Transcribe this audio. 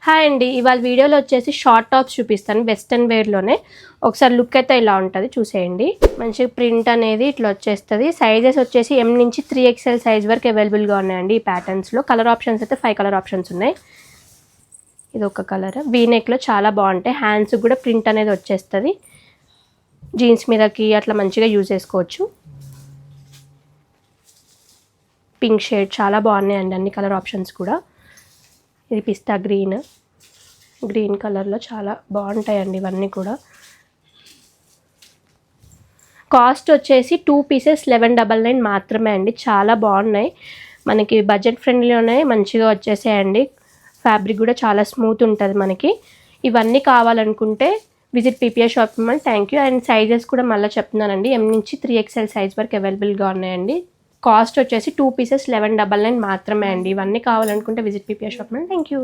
Hi అండి, ఇవాళ వీడియోలో వచ్చేసి షార్ట్ టాప్స్ చూపిస్తాను వెస్ట్రన్ వేర్లోనే. ఒకసారి లుక్ అయితే ఇలా ఉంటుంది, చూసేయండి. మంచి ప్రింట్ అనేది ఇట్లా వచ్చేస్తుంది. సైజెస్ వచ్చేసి M నుంచి 3XL సైజ్ వరకు అవైలబుల్గా ఉన్నాయండి ఈ ప్యాటర్న్స్లో. కలర్ ఆప్షన్స్ అయితే 5 కలర్ ఆప్షన్స్ ఉన్నాయి. ఇది ఒక కలర్. వీనెక్లో చాలా బాగుంటాయి. హ్యాండ్స్కి కూడా ప్రింట్ అనేది వచ్చేస్తుంది. జీన్స్ మీదకి అట్లా మంచిగా యూజ్ చేసుకోవచ్చు. పింక్ షేడ్ చాలా బాగున్నాయండి అన్ని కలర్ ఆప్షన్స్ కూడా. ఇది పిస్తా గ్రీన్ కలర్లో చాలా బాగుంటాయండి ఇవన్నీ కూడా. కాస్ట్ వచ్చేసి 2 పీసెస్ 1199 మాత్రమే అండి. చాలా బాగున్నాయి, మనకి బడ్జెట్ ఫ్రెండ్లీలోనే మంచిగా వచ్చేసాయండి. ఫ్యాబ్రిక్ కూడా చాలా స్మూత్ ఉంటుంది మనకి. ఇవన్నీ కావాలనుకుంటే visit PPI shopping mall. Thank you. And sizes కూడా మళ్ళీ చెప్తున్నానండి, M నుంచి 3XL సైజ్ వరకు అవైలబుల్గా ఉన్నాయండి. కాస్ట్ వచ్చేసి 2 పీసెస్ 1199 మాత్రమే అండి. ఇవన్నీ కావాలనుకుంటే visit PPI shopping mall. Thank you.